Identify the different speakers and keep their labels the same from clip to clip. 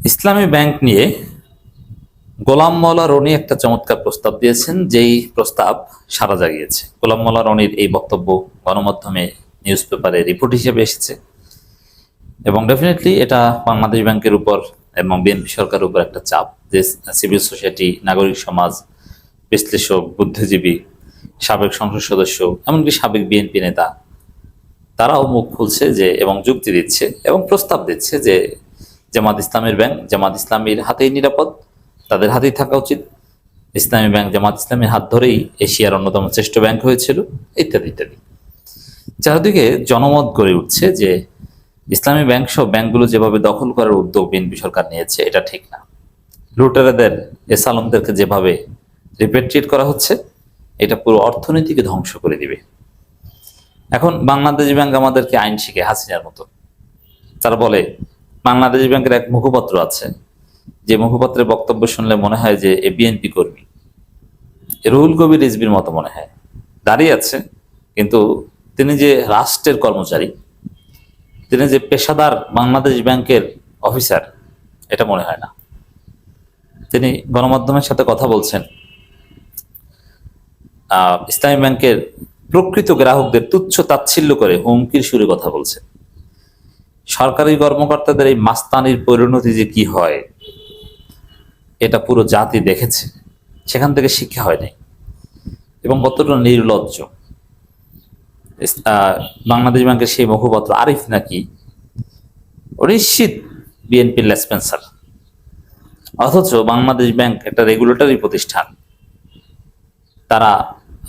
Speaker 1: ইসলামী bank নিয়ে গোলাম মাওলা রনি একটা চমৎকার প্রস্তাব দিয়েছেন, যেই প্রস্তাব সাড়া জাগিয়েছে। গোলাম মাওলা রনির এই বক্তব্য গণমাধ্যমে, নিউজ পেপারে রিপোর্ট হিসেবে এসেছে এবং ডেফিনেটলি এটা বাংলাদেশ ব্যাংকের উপর এবং বিএনপি সরকারের উপর একটা চাপ, যে সিভিল সোসাইটি, নাগরিক সমাজ, বিশ্লেষক, বুদ্ধিজীবী, সাবেক সংসদ সদস্য, এমনকি সাবেক বিএনপি নেতা, তারাও মুখ খুলছে যে এবং যুক্তি দিচ্ছে এবং প্রস্তাব দিচ্ছে যে জামাত ইসলামের ব্যাংক জামাত ইসলামীর হাতেই নিরাপদ, তাদের হাতেই থাকা উচিত। ইসলামী ব্যাংক জামাত ইসলামীর হাত ধরেই এশিয়ার অন্যতম শ্রেষ্ঠ ব্যাংক হয়েছিল, ইত্যাদি ইত্যাদি। চারদিকে জনমত গড়ে উঠছে যে ইসলামী ব্যাংক সহ ব্যাংকগুলো যেভাবে দখল করার উদ্যোগ বিএনপি সরকার নিয়েছে, এটা ঠিক না। লুটেরাদের, এসালমদেরকে যেভাবে রিপেট্রিয়েট করা হচ্ছে, এটা পুরো অর্থনীতিকে ধ্বংস করে দিবে। এখন বাংলাদেশ ব্যাংক আমাদেরকে আইন শিখে হাসিনার মতো। তারা বলে, বাংলাদেশ ব্যাংকের এক মুখপাত্র আছে, যে মুখপাত্রের বক্তব্য শুনলে মনে হয় যে এ বিএনপি কর্মী, রুহুল কবির রিজভির মতো মনে হয়। দাঁড়িয়ে আছে, কিন্তু তিনি যে রাষ্ট্রের কর্মচারী, তিনি যে পেশাদার বাংলাদেশ ব্যাংকের অফিসার, এটা মনে হয় না। তিনি গণমাধ্যমের সাথে কথা বলছেন, ইসলামী ব্যাংকের প্রকৃত গ্রাহকদের তুচ্ছ তাচ্ছিল্য করে হুমকির সুরে কথা বলছেন। সরকারি কর্মকর্তাদের এই মাস্তানির পরিণতি যে কি হয়, এটা পুরো জাতি দেখেছে, সেখান থেকে শিক্ষা হয় নাই এবং কতটা নির্লজ্জ। বাংলাদেশ ব্যাংকের সেই মুখপাত্র আরিফ নাকি নিশ্চিত বিএনপির লেসপেন্সার, অথচ বাংলাদেশ ব্যাংক একটা রেগুলেটরি প্রতিষ্ঠান, তারা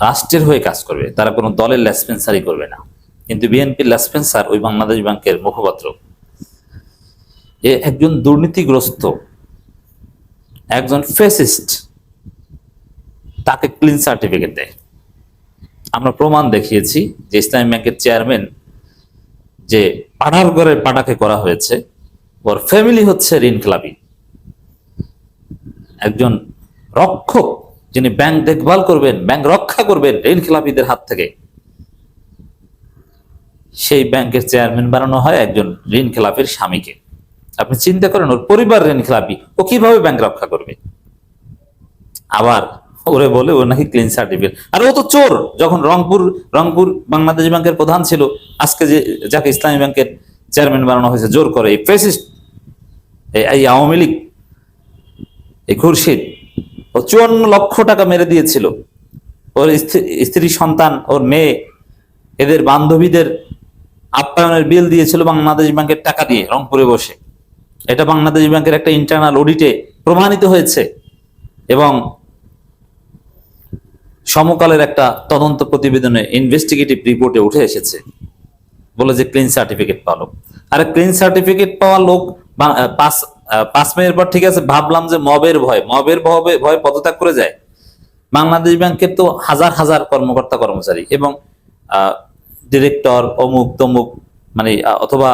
Speaker 1: রাষ্ট্রের হয়ে কাজ করবে, তারা কোনো দলের লেসপেন্সারই করবে না। কিন্তু বিএনপির লেসপেন্সার ওই বাংলাদেশ ব্যাংকের মুখপাত্র, এ একজন দুর্নীতিগ্রস্ত, একজন ফেসিস্ট, তাকে ক্লিন সার্টিফিকেট দেয়। আমরা প্রমাণ দেখিয়েছি যে ইসলামী ব্যাংকের চেয়ারম্যান যে পাড়ার ঘরের পাটাকে করা হয়েছে, ওর ফ্যামিলি হচ্ছে ঋণখেলাপি। একজন রক্ষক, যিনি ব্যাংক দেখভাল করবেন, ব্যাংক রক্ষা করবেন ঋণখেলাপিদের হাত থেকে, সেই ব্যাংকের চেয়ারম্যান বানানো হয় একজন ঋণখেলাপির স্বামীকে। আপনি চিন্তা করেন, ওর পরিবার ঋণখেলাপি, ও কিভাবে ব্যাংক রক্ষা করবে? আবার ওরে বলে ও নাকি ক্লিন সার্টিফিকেট। আর ও তো চোর। যখন রংপুর বাংলাদেশ ব্যাংকের প্রধান ছিল, আজকে যে যাকে ইসলামী ব্যাংকের চেয়ারম্যান বানানো হয়েছে জোর করে, এই ফেসিস্ট, এই আওয়ামী লীগ, এই খুরশিদ, ও 54 লক্ষ টাকা মেরে দিয়েছিল। ওর স্ত্রী, সন্তান, ওর মেয়ে, এদের বান্ধবীদের আপ্যায়নের বিল দিয়েছিল বাংলাদেশ ব্যাংকের টাকা দিয়ে রংপুরে বসে। এটা বাংলাদেশ ব্যাংকের একটা ইন্টারনাল অডিটে প্রমাণিত হয়েছে এবং সমকালের একটা তদন্ত প্রতিবেদনে, ইনভেস্টিগেটিভ রিপোর্টে উঠে এসেছে, বলে যে ক্লিন সার্টিফিকেট পালো। আরে ক্লিন সার্টিফিকেট পাওয়া লোক 5 মেয়ের পর ঠিক আছে, ভাবলাম যে মবের ভয় পদত্যাগ করে যায়। বাংলাদেশ ব্যাংকের তো হাজার হাজার কর্মকর্তা কর্মচারী এবং ডিরেক্টর, অমুক তমুক, মানে অথবা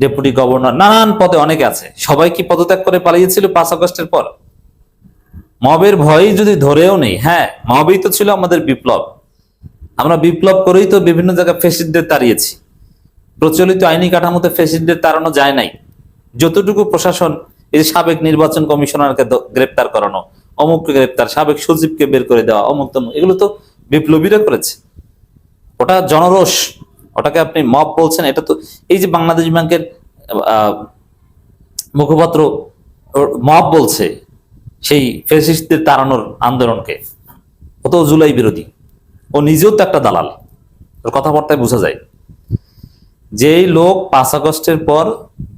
Speaker 1: ডেপুটি গভর্নর, নানান পদে অনেকে আছে। সবাই কি পদত্যাগ করে পালিয়েছিল 5 আগস্টের পর? মবের ভয়ই যদি ধরেও নেই, হ্যাঁ, মবই তো ছিল আমাদের বিপ্লব। আমরা বিপ্লব করেই তো বিভিন্ন জায়গায় ফ্যাসিস্টদের তাড়িয়েছি। প্রচলিত আইনি কাঠামোতে ফ্যাসিস্টদের তাড়ানো যায় নাই। যতটুকু প্রশাসন, এই সাবেক নির্বাচন কমিশনারকে গ্রেপ্তার করানো, অমুককে গ্রেপ্তার, সাবেক সচিবকে বের করে দেওয়া, অমুক তমুক, এগুলো তো বিপ্লবীরা করেছে। ওটা জনরোষ, ওটাকে আপনি মব বলছেন। এটা তো এই যে বাংলাদেশ ব্যাংকের মুখপাত্র মব বলছে সেই ফ্যাসিস্টদের তাড়ানোর আন্দোলনকে, ও তো জুলাই বিরোধী, ও নিজেও তো একটা দালাল। ওর কথাবার্তায় বোঝা যায় যেই লোক 5 আগস্টের পর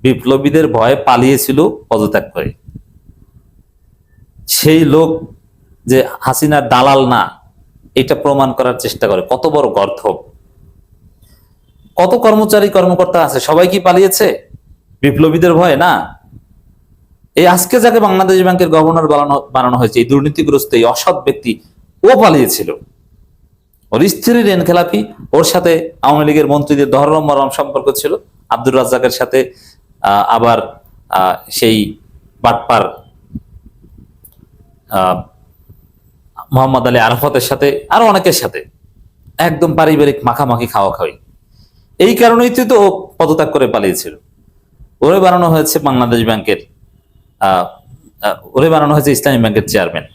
Speaker 1: বিপ্লবীদের ভয়ে পালিয়েছিল পদত্যাগ করে, সেই লোক যে হাসিনার দালাল না, এটা প্রমাণ করার চেষ্টা করে। কত বড় গর্ধব! কত কর্মচারী কর্মকর্তা আছে, সবাই কি পালিয়েছে বিপ্লবীদের ভয়ে? না। এই আজকে যাকে বাংলাদেশ ব্যাংকের গভর্নর বানানো হয়েছে, এই দুর্নীতিগ্রস্ত, এই অসৎ ব্যক্তি, ও পালিয়েছিল। ওর স্ত্রীর ঋণখেলাপি, ওর সাথে আওয়ামী লীগের মন্ত্রীদের ধরম মরম সম্পর্ক ছিল, আব্দুর রাজ্জাকের সাথে, আবার সেই বাটপার মোহাম্মদ আলী আরাফাতের সাথে, আরো অনেকের সাথে একদম পারিবারিক মাখামাখি, খাওয়া খাওয়াই। এই কারণেই তো ও পদত্যাগ করে পালিয়েছিল। ওরে বানানো হয়েছে বাংলাদেশ ব্যাংকের ওরে বানানো হয়েছে ইসলামী ব্যাংকের চেয়ারম্যান।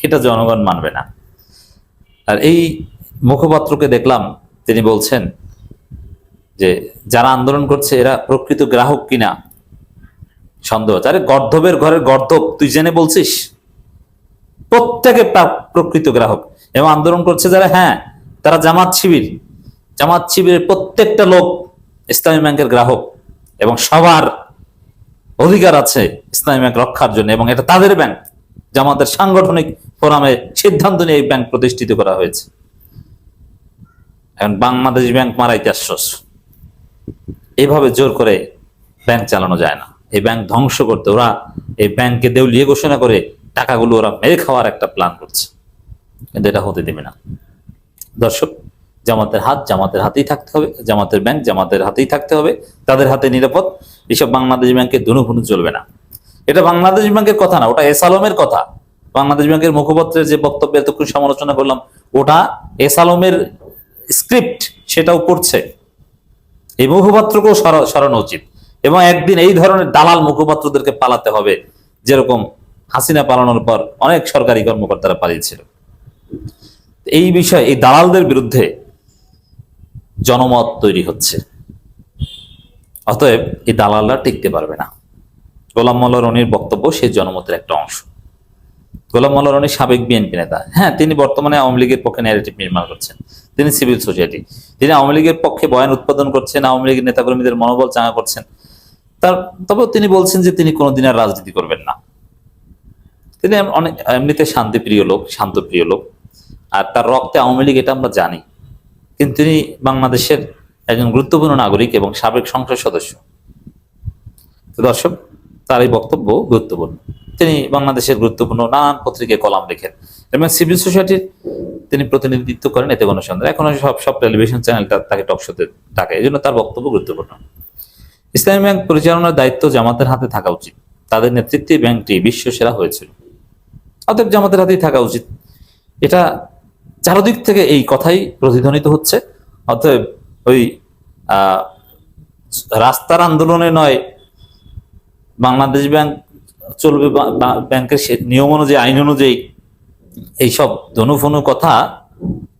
Speaker 1: এটা জনগণ মানবে না। আর এই মুখপাত্রকে দেখলাম, তিনি বলছেন যে যারা আন্দোলন করছে এরা প্রকৃত গ্রাহক কিনা সন্দেহ আছে। আরে গর্ধবের ঘরের গর্ধব, তুই জেনে বলছিস? প্রত্যেকে প্রকৃত গ্রাহক। এবং আন্দোলন করছে যারা, হ্যাঁ, তারা জামাত শিবিরের প্রত্যেকটা লোক ইসলামী ব্যাংকের গ্রাহক, এবং সবার অধিকার আছে ইসলামী ব্যাংক রক্ষার জন্য, এবং এটা তাদের ব্যাংক। জামাতের সাংগঠনিক ফোরামে সিদ্ধান্ত নিয়ে এই ব্যাংক প্রতিষ্ঠিত করা হয়েছে। এখন বাংলাদেশ ব্যাংক মারাইতে আশ্বাস। এইভাবে জোর করে ব্যাংক চালানো যায় না। এই ব্যাংক ধ্বংস করতে ওরা এই ব্যাংককে দেউলিয়ে ঘোষণা করে টাকাগুলো ওরা মেরে খাওয়ার একটা প্ল্যান করছে, কিন্তু এটা হতে দেবে না। দর্শক, জামাতের হাত জামাতের হাতেই থাকতে হবে, জামাতের ব্যাংক জামাতের হাতেই থাকতে হবে, তাদের হাতে নিরাপদ। এসব বাংলাদেশ ব্যাংকের ধুনুফুনু চলবে না। এটা বাংলাদেশ ব্যাংকের কথা না, ওটা এস আলমের কথা। বাংলাদেশ ব্যাংকের মুখপাত্রের যে বক্তব্য এতক্ষণ সমালোচনা করলাম, ওটা এস আলমের স্ক্রিপ্ট, সেটাও পড়ছে। এই মুখপাত্রকেও সরানো উচিত, এবং একদিন এই ধরনের দালাল মুখপাত্রদেরকে পালাতে হবে, যেরকম হাসিনা পালানোর পর অনেক সরকারি কর্মকর্তারা পালিয়েছিল। এই বিষয়ে এই দালালদের বিরুদ্ধে জনমত তৈরি হচ্ছে। অতএব এই দালালরা টিকতে পারবে না। গোলাম মোল্লা রনির বক্তব্য সেই জনমতের একটা অংশ। গোলাম মোল্লা রনি সাবেক বিএনপি নেতা, হ্যাঁ, তিনি বর্তমানে আওয়ামী লীগের পক্ষে ন্যারেটিভ নির্মাণ করছেন। তিনি সিভিল সোসাইটি, তিনি আওয়ামী লীগের পক্ষে বয়ান উৎপাদন করছেন, আওয়ামী লীগের নেতাকর্মীদের মনোবল চাঙ্গা করছেন। তবেও তিনি বলছেন যে তিনি কোনোদিন আর রাজনীতি করবেন না। তিনি অনেক এমনিতে শান্তিপ্রিয় লোক, শান্তপ্রিয় লোক, আর তার রক্তে আওয়ামী লীগ, এটা আমরা জানি। কিন্তু তিনি বাংলাদেশের একজন গুরুত্বপূর্ণ নাগরিক এবং সাবেক সংসদ সদস্য। দর্শক, তার এই বক্তব্য গুরুত্বপূর্ণ। তিনি বাংলাদেশের গুরুত্বপূর্ণ নানান পত্রিকায় কলাম লেখেন, এবং সিভিল সোসাইটির তিনি প্রতিনিধিত্ব করেন, এতে কোনো সন্দেহ। এখন সব টেলিভিশন চ্যানেলটা তাকে টকশোতে ডাকে, এই জন্য তার বক্তব্য গুরুত্বপূর্ণ। ইসলামী ব্যাংক পরিচালনার দায়িত্ব জামাতের হাতে থাকা উচিত। তাদের নেতৃত্বে ব্যাংকটি বিশ্ব সেরা হয়েছিল, অতএব জামাতের হাতেই থাকা উচিত। এটা চারদিক থেকে এই কথাই প্রতিধ্বনিত হচ্ছে। অতএব ওই রাস্তার আন্দোলনে নয়, বাংলাদেশ ব্যাংক চলবে ব্যাংকের নিয়ম অনুযায়ী, আইন অনুযায়ী, এইসব ধনুফনু কথা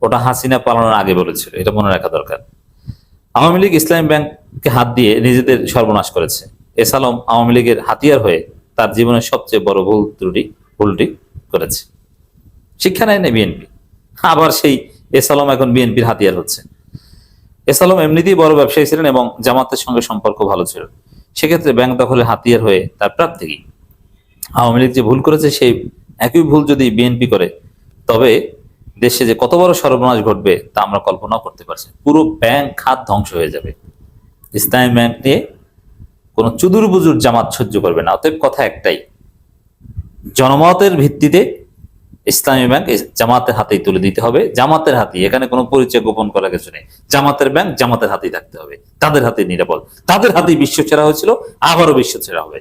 Speaker 1: ওটা হাসিনা পালানোর আগে বলেছিল, এটা মনে রাখা দরকার। আওয়ামী লীগ ইসলামী ব্যাংককে হাত দিয়ে নিজেদের সর্বনাশ করেছে। এস আলম আওয়ামী লীগের হাতিয়ার হয়ে তার জীবনের সবচেয়ে বড় ভুলটি করেছে। শিক্ষা নেয় না বিএনপি, আবার সেই এস আলম এখন বিএনপির হাতিয়ার হচ্ছে। এস আলম এমনিতেই বড় ব্যবসায়ী ছিলেন এবং জামাতের সঙ্গে সম্পর্ক ভালো ছিল। সেক্ষেত্রে ব্যাংক দখলের হাতিয়ার হয়ে তার প্রার্থী। আওয়ামী লীগ যে ভুল করেছে, সেই একই ভুল যদি বিএনপি করে, তবে দেশে যে কত বড় সর্বনাশ ঘটবে তা আমরা কল্পনা করতে পারছি। পুরো ব্যাংক খাত ধ্বংস হয়ে যাবে। ইসলামী ব্যাংক নিয়ে কোনো চুদুর বুজুর জামাত সহ্য করবে না। অতএব কথা একটাই, জনমতের ভিত্তিতে ইসলামী ব্যাংক জামাতের হাতেই তুলে দিতে হবে, জামাতের হাতেই। এখানে কোনো পরিচয় গোপন করার কিছু নেই। জামাতের ব্যাংক জামাতের হাতেই থাকতে হবে, তাদের হাতেই নিরাপদ, তাদের হাতেই বিশ্ব সেরা হয়েছিল, আবারও বিশ্ব সেরা হবে।